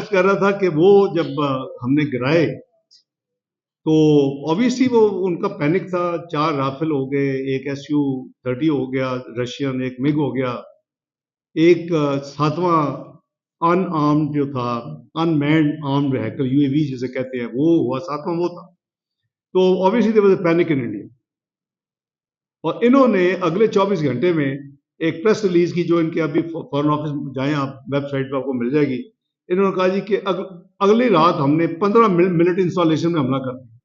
कह रहा था कि वो जब हमने गिराए तो ऑब्वियसली वो उनका पैनिक था। 4 राफेल हो गए, एक SU-30 हो गया रशियन, एक मिग हो गया, एक 7वां अनआर्म्ड जो था, अनमैन्ड आर्म्ड व्हीकल UAV जिसे कहते हैं, वो हुआ 7वां वो था। तो obviously there was a panic in India. और इन्होंने अगले 24 घंटे में एक प्रेस रिलीज की, जो इनके अभी फॉरेन ऑफिस जाएं आप, वेबसाइट पर आपको मिल जाएगी। इन्होंने कहा जी कि अगली रात हमने 15 मिलिट्री इंस्टॉलेशन में हमला कर दिया।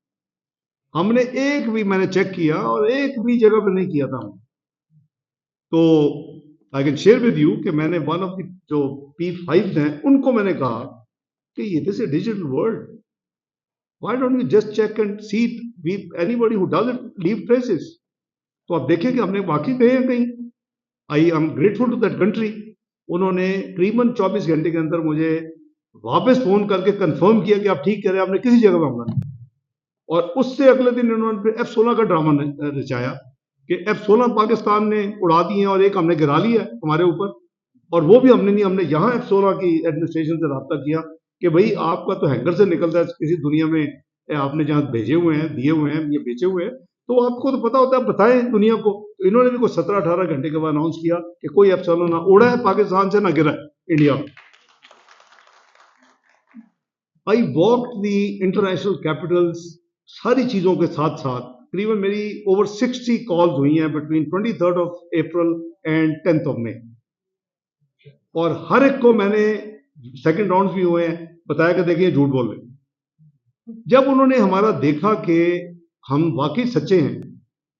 हमने एक भी, मैंने चेक किया, और एक भी जगह पे नहीं किया था हमने। तो I can share with you कि मैंने वन ऑफ द जो P5 हैं उनको मैंने कहा कि ये this is digital world, why don't you just check and see, we anybody who does it leave traces. तो आप देखें कि हमने वाकई गए हैं कहीं। I am grateful to that country. उन्होंने करीबन 24 घंटे के अंदर मुझे वापस फोन करके कंफर्म किया कि आप ठीक कह रहे हैं, आपने किसी जगह पर हमला नहीं। और उससे अगले दिन इन्होंने F-16 का ड्रामा रचाया कि F-16 पाकिस्तान ने उड़ा दिए और एक हमने गिरा लिया हमारे ऊपर, और वो भी हमने नहीं, हमने यहाँ F-16 की एडमिनिस्ट्रेशन से रब्ता किया कि भाई आपका तो हैंगर से निकलता है किसी दुनिया में, आपने जहाँ भेजे हुए हैं, दिए हुए हैं, ये बेचे हुए हैं, तो आपको तो पता होता है, बताएं दुनिया को। तो इन्होंने भी कुछ 17-18 घंटे के बाद अनाउंस किया कि कोई F-16 ना उड़ा है पाकिस्तान से, ना गिरा है इंडिया में। I walk the international Capitals, सारी चीजों के साथ साथ करीबन मेरी ओवर 60 कॉल्स हुई हैं बिटवीन 23 अप्रैल एंड 10 मई, और हर एक को मैंने, सेकंड राउंड भी हुए हैं, बताया कि देखिए झूठ बोल रहे। जब उन्होंने हमारा देखा कि हम वाकई सच्चे हैं,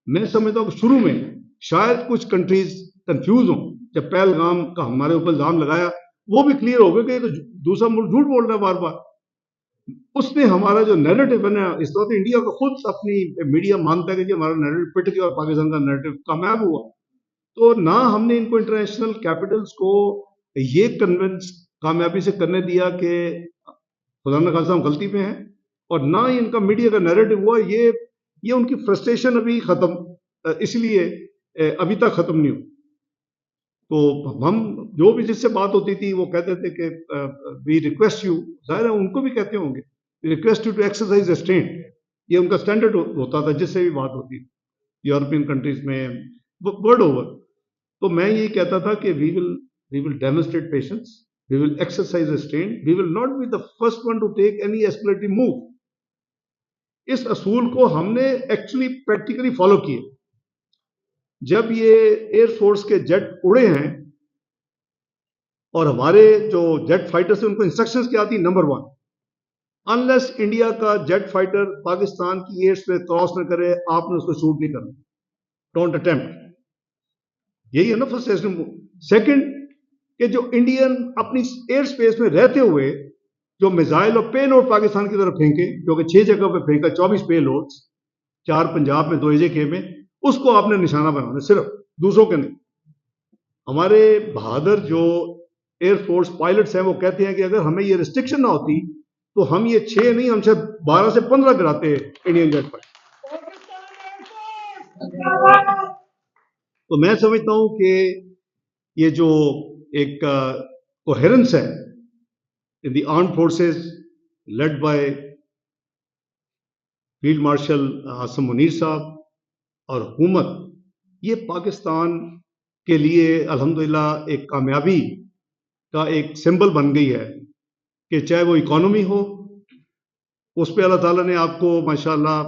मैं समझता हूँ कि शुरू में शायद कुछ कंट्रीज कंफ्यूज हों। जब पहलगाम का हमारे ऊपर इल्जाम लगाया, वो भी क्लियर हो गया कि तो दूसरा मुल्क झूठ बोल रहा है बार बार। उसने हमारा जो नैरेटिव बना, इस वक्त इंडिया को खुद अपनी मीडिया मानता है कि जी हमारा नैरेटिव पिट गया और पाकिस्तान का नैरेटिव कामयाब हुआ। तो ना हमने इनको इंटरनेशनल कैपिटल्स को ये कन्विंस कामयाबी से करने दिया कि खुदा न खासा हम गलती पे हैं, और ना ही इनका मीडिया का नैरेटिव हुआ। ये उनकी फ्रस्ट्रेशन अभी खत्म, इसलिए अभी तक खत्म नहीं हुई। तो हम जो भी जिससे बात होती थी वो कहते थे कि वी रिक्वेस्ट यू, जाहिर है उनको भी कहते होंगे, request you to exercise restraint. ये उनका स्टैंडर्ड होता था जिससे भी बात होती थी यूरोपियन कंट्रीज में, वर्ल्ड ओवर। तो मैं ये कहता था कि we will demonstrate patience, we will exercise restraint, we will not be the first one to take any escalative move. इस असूल को हमने एक्चुअली प्रैक्टिकली फॉलो किए। जब ये एयरफोर्स के जेट उड़े हैं और हमारे जो जेट फाइटर से उनको इंस्ट्रक्शंस क्या आती, नंबर 1, अनलेस इंडिया का जेट फाइटर पाकिस्तान की एयर स्पेस क्रॉस न करे, आपने उसको शूट नहीं करना, डोंट अटेम्प्ट। यही है ना फर्स्ट। सेकंड, कि जो इंडियन अपनी एयर स्पेस में रहते हुए जो मिसाइल और पे लोड पाकिस्तान की तरफ फेंके, जो कि 6 जगह पे फेंका, 24 पे लोड्स, 4 पंजाब में, 2 AJK में, उसको आपने निशाना बनाना, सिर्फ दूसरों के नहीं। हमारे बहादुर जो एयरफोर्स पायलट्स हैं वो कहते हैं कि अगर हमें ये रिस्ट्रिक्शन ना होती तो हम ये 6 नहीं, हमसे 12 से 15 गिराते इंडियन जेट फाइटर। तो मैं समझता हूं कि ये जो एक कोहेरेंस है in the armed forces led by field marshal Asim Munir साहब और हुकूमत, ये पाकिस्तान के लिए अल्हम्दुलिल्लाह एक कामयाबी का एक सिंबल बन गई है कि चाहे वो इकोनॉमी हो, उस पर अल्लाह ताला ने आपको माशाल्लाह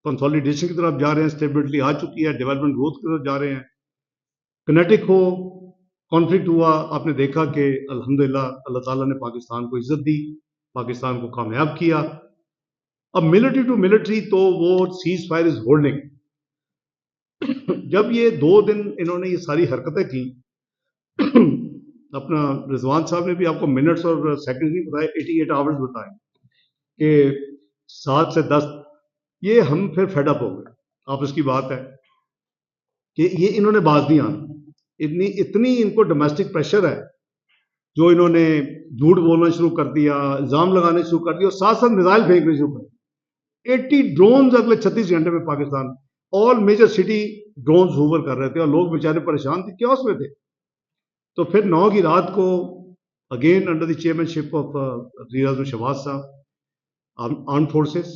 कंसोलिडेशन की तरफ जा रहे हैं, स्टेबिलिटी आ चुकी है, डेवलपमेंट ग्रोथ की तरफ जा रहे हैं। किनेटिक हो, कॉन्फ्लिक्ट हुआ, आपने देखा कि अल्हम्दुलिल्लाह अल्लाह ताला ने पाकिस्तान को इज्जत दी, पाकिस्तान को कामयाब किया। अब मिलिट्री टू मिलिट्री तो वो सीज फायर इज होल्डिंग। जब ये 2 दिन इन्होंने ये सारी हरकतें की, अपना रिजवान साहब ने भी आपको मिनट्स और सेकंड नहीं बताए, 88 आवर्स बताए कि 7 से 10, ये हम फिर फेडअप हो गए। आप उसकी बात है कि ये इन्होंने बाज नहीं आना, इतनी इनको डोमेस्टिक प्रेशर है, जो इन्होंने झूठ बोलना शुरू कर दिया, इल्जाम लगाने शुरू कर दिया, और साथ साथ मिसाइल फेंकने शुरू कर दिए। 80 ड्रोन अगले 36 घंटे में Pakistan, all major city drone hover कर रहे थे, और लोग बेचारे परेशान थे, क्या उसमें थे। तो फिर 9 की रात को again under the chairmanship of Riaz Shahbaz साहब, आर्म फोर्सेस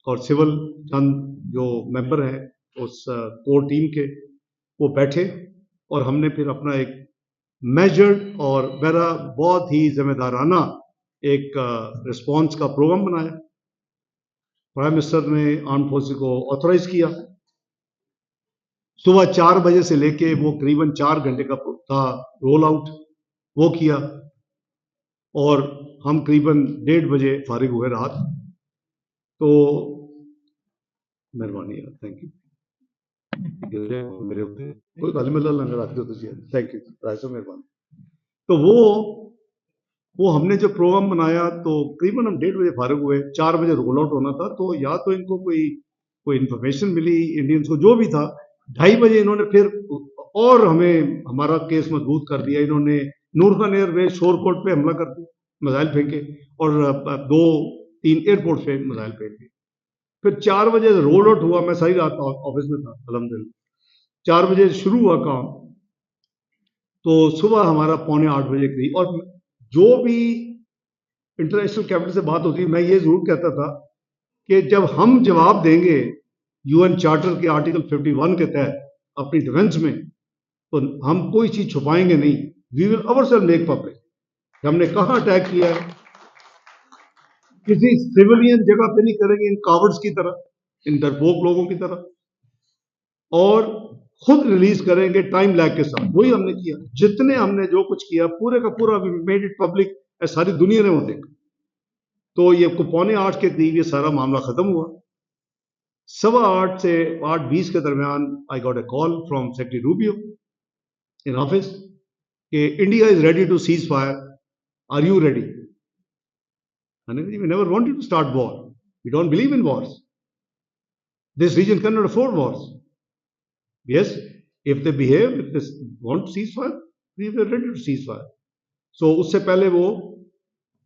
और सिविल चंद जो मेंबर हैं उस कोर टीम के, वो बैठे और हमने फिर अपना एक मेजर्ड और मेरा बहुत ही जिम्मेदाराना एक रिस्पांस का प्रोग्राम बनाया। प्राइम मिनिस्टर ने आर्म फोर्सेस को ऑथराइज किया। सुबह 4 बजे से लेके वो करीबन 4 घंटे का था रोल आउट, वो किया और हम करीबन 1:30 बजे फारिग हुए रात। तो मेहरबानी है, थैंक यू। मेरे कोई गल मिल लंगर आते हो तो थैंक यू राय साहब, मेहरबानी। तो वो हमने जो प्रोग्राम बनाया तो करीबन हम 1:30 बजे फारिग हुए, 4 बजे रोल आउट होना था। तो या तो इनको कोई इंफॉर्मेशन मिली इंडियंस को, जो भी था, 2:30 बजे इन्होंने फिर और हमें हमारा केस मजबूत कर दिया। इन्होंने नूर खान एयरबेस शोरकोट पे हमला कर दिया, मिसाइल फेंके, और 2-3 एयरपोर्ट पे मिसाइल फेंके। फिर 4 बजे रोल आउट हुआ, मैं सारी रात ऑफिस में था अल्हम्दुलिल्लाह। 4 बजे शुरू हुआ काम, तो सुबह हमारा 7:45 बजे करीब, और जो भी इंटरनेशनल कैपिटल से बात होती है, मैं ये जरूर कहता था कि जब हम जवाब देंगे यूएन चार्टर के आर्टिकल 51 के तहत अपनी डिफेंस में, तो हम कोई चीज छुपाएंगे नहीं। We will ourselves make public. हमने कहाँ अटैक किया है, किसी सिविलियन जगह पे नहीं करेंगे, इन कावर्ड्स की तरह, इन डरपोक लोगों की तरह, और खुद रिलीज करेंगे टाइम लैग के साथ। वही हमने किया। जितने हमने जो कुछ किया पूरे का पूरा मेड इट पब्लिक, सारी दुनिया ने वो देखा। तो ये 7:45 के करीब ये सारा मामला खत्म हुआ। 8:15 से 8:20 के दरमियान I got a call from secretary Rubio in office कि India is ready to cease fire, are you ready? We never wanted to start war. We don't believe in wars. This region cannot afford wars. Yes, if they behave, if they want ceasefire, we were ready to ceasefire. So उससे पहले वो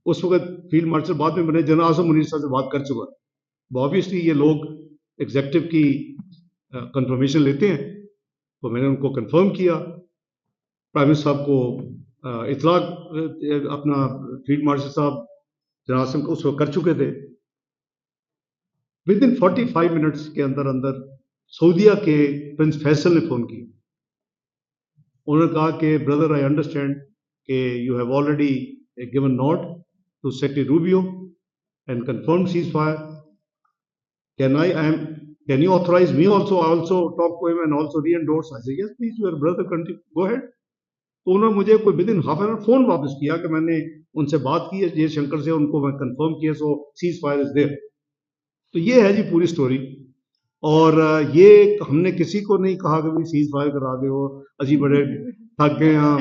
उस वक्त field marshal बाद में बने general आजम मुनीर साहब से बात कर चुका। ऑब्वियसली ये लोग एग्जेक्टिव की कंफर्मेशन लेते हैं, तो मैंने उनको कंफर्म किया। प्राइम मिनिस्टर साहब को इतला अपना फील्ड मार्शल साहब जनरल आजम को उस वक्त कर चुके थे। विद इन 45 मिनट्स के अंदर अंदर सऊदीया के प्रिंस फैसल ने फोन किया। उन्होंने कहा कि ब्रदर, आई अंडरस्टैंड कि you have already given note to secretary Rubio and confirm ceasefire. Can you authorize me also? I also talk to him and also re-endorse. I said, yes, please, your brother, go ahead. तो उन्होंने मुझे कोई with in half an hour phone वापस किया कि मैंने उनसे बात की है जयशंकर से, उनको मैं कंफर्म किया, सो सीज फायर इज देयर। तो ये है जी पूरी स्टोरी। और ये हमने किसी को नहीं कहा कि भाई सीज फायर करा दे, वो अजी बड़े थक गए हम,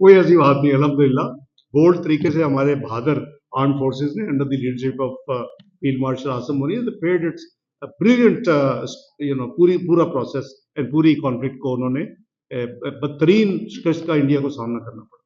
कोई ऐसी बात नहीं। अल्हम्दुलिल्लाह बोल्ड तरीके से हमारे बहादुर आर्म फोर्सेस ने under the leadership of field marshal Asim Munir paid it's brilliant पूरा प्रोसेस एंड पूरी कॉन्फ्लिक्ट को उन्होंने बदतरीन शिकस्त का इंडिया को सामना करना पड़ा।